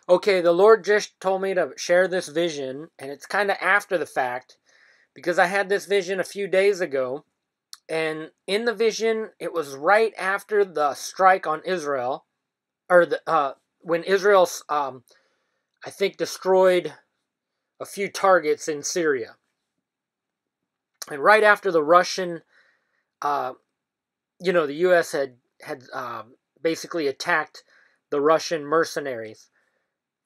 Okay, the Lord just told me to share this vision, and it's kind of after the fact, because I had this vision a few days ago, and in the vision, it was right after the strike on Israel, or when Israel, I think, destroyed a few targets in Syria, and right after the Russian, the U.S. had basically attacked the Russian mercenaries.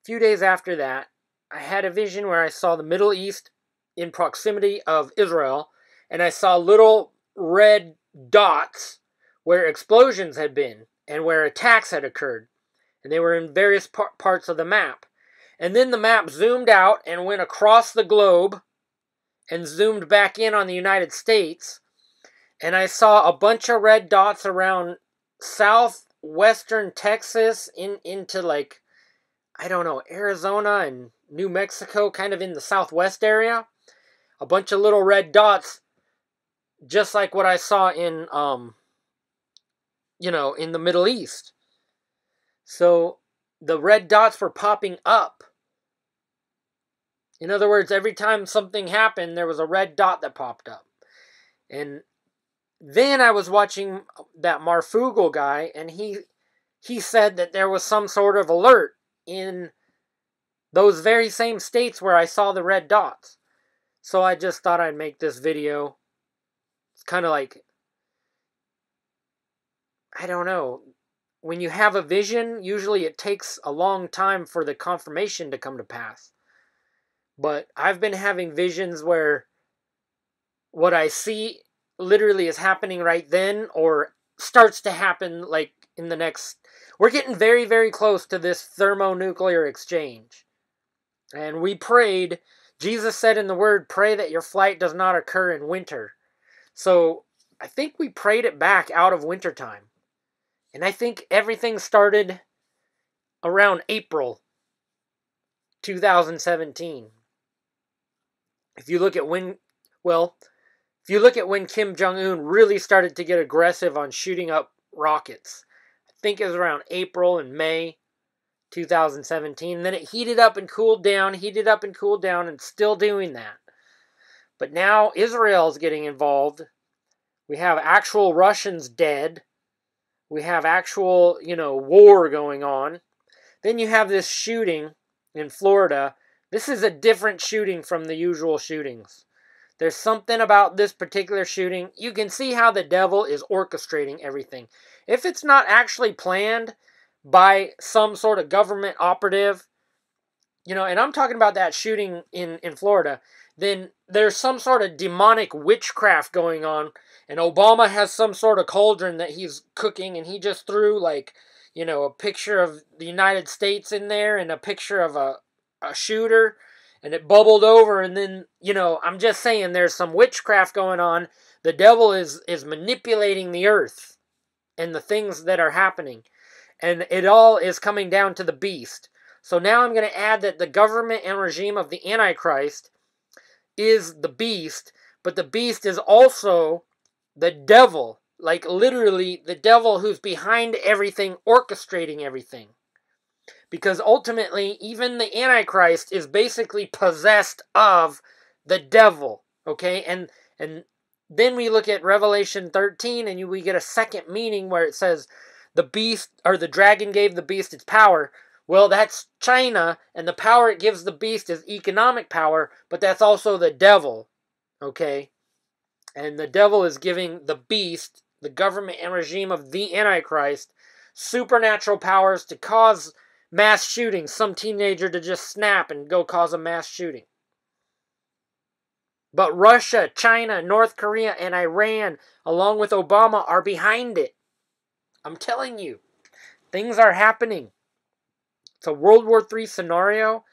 A few days after that, I had a vision where I saw the Middle East in proximity of Israel, and I saw little red dots where explosions had been and where attacks had occurred, and they were in various parts of the map. And then the map zoomed out and went across the globe and zoomed back in on the United States, and I saw a bunch of red dots around southwestern Texas into, like, I don't know, Arizona and New Mexico, kind of in the southwest area. A bunch of little red dots, just like what I saw in the Middle East. So the red dots were popping up. In other words, every time something happened, there was a red dot that popped up. And then I was watching that Marfugel guy, and he said that there was some sort of alert in those very same states where I saw the red dots. So I just thought I'd make this video. It's kind of like, I don't know. When you have a vision, usually it takes a long time for the confirmation to come to pass. But I've been having visions where what I see literally is happening right then, or starts to happen like in the next... We're getting very, very close to this thermonuclear exchange. And we prayed, Jesus said in the Word, pray that your flight does not occur in winter. So I think we prayed it back out of wintertime. And I think everything started around April 2017. If you look at when Kim Jong-un really started to get aggressive on shooting up rockets, I think it was around April and May 2017. Then it heated up and cooled down, and still doing that. But now Israel's getting involved. We have actual Russians dead. We have actual, war going on. Then you have this shooting in Florida. This is a different shooting from the usual shootings. There's something about this particular shooting. You can see how the devil is orchestrating everything. If it's not actually planned by some sort of government operative, and I'm talking about that shooting in Florida, then there's some sort of demonic witchcraft going on, and Obama has some sort of cauldron that he's cooking, and he just threw, a picture of the United States in there and a picture of a shooter, and it bubbled over, and then, I'm just saying there's some witchcraft going on. The devil is manipulating the earth and the things that are happening, and it all is coming down to the beast. So now I'm going to add that the government and regime of the Antichrist is the beast, but the beast is also the devil, like literally the devil who's behind everything, orchestrating everything. Because ultimately, even the Antichrist is basically possessed of the devil, okay? And then we look at Revelation 13, and we get a second meaning where it says the beast, or the dragon gave the beast its power. Well, that's China, and the power it gives the beast is economic power, but that's also the devil, okay? And the devil is giving the beast, the government and regime of the Antichrist, supernatural powers to cause mass shootings. Some teenager to just snap and go cause a mass shooting. But Russia, China, North Korea, and Iran, along with Obama, are behind it. I'm telling you, things are happening. It's a World War III scenario,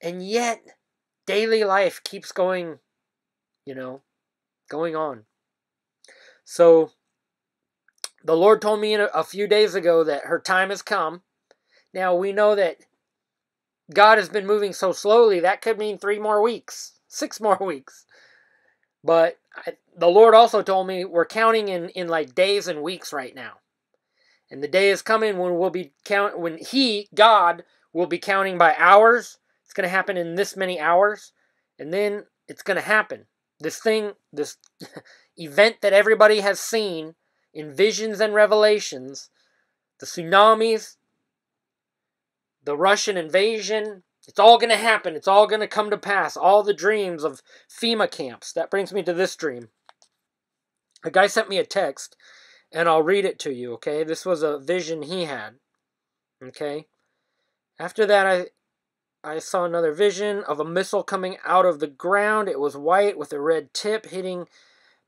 and yet daily life keeps going, going on. So the Lord told me a few days ago that her time has come. Now we know that God has been moving so slowly, that could mean 3 more weeks, 6 more weeks. But the Lord also told me we're counting in like days and weeks right now. And the day is coming when we'll be when He, God, we'll be counting by hours. It's going to happen in this many hours. And then it's going to happen. This event that everybody has seen in visions and revelations, the tsunamis, the Russian invasion, it's all going to happen. It's all going to come to pass. All the dreams of FEMA camps. That brings me to this dream. A guy sent me a text, and I'll read it to you, okay? This was a vision he had, okay? After that, I saw another vision of a missile coming out of the ground. It was white with a red tip hitting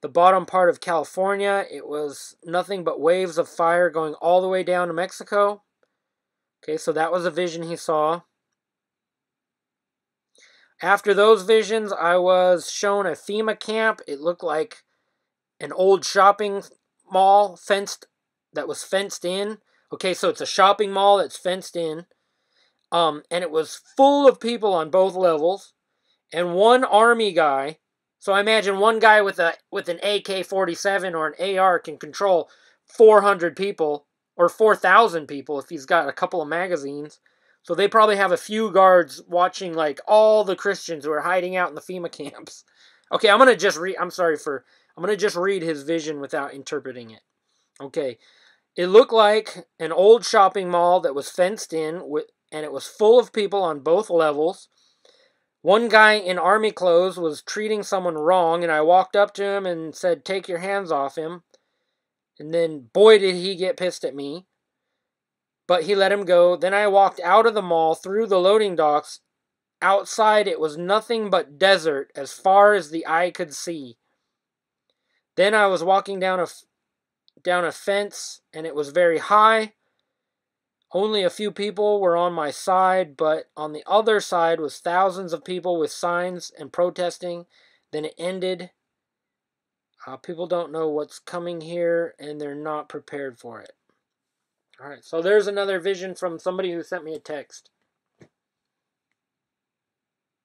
the bottom part of California. It was nothing but waves of fire going all the way down to Mexico. Okay, so that was a vision he saw. After those visions, I was shown a FEMA camp. It looked like an old shopping mall that was fenced in. Okay, so it's a shopping mall that's fenced in. And it was full of people on both levels. And one army guy. So I imagine one guy with an AK-47 or an AR can control 400 people or 4,000 people if he's got a couple of magazines. So they probably have a few guards watching like all the Christians who are hiding out in the FEMA camps. Okay, I'm going to just read his vision without interpreting it. Okay. It looked like an old shopping mall that was fenced in and it was full of people on both levels. One guy in army clothes was treating someone wrong, and I walked up to him and said, "Take your hands off him." And then, boy, did he get pissed at me. But he let him go. Then I walked out of the mall through the loading docks. Outside, it was nothing but desert as far as the eye could see. Then I was walking down a fence, and it was very high. Only a few people were on my side, but on the other side was thousands of people with signs and protesting. Then it ended. People don't know what's coming here, and they're not prepared for it. All right, so there's another vision from somebody who sent me a text.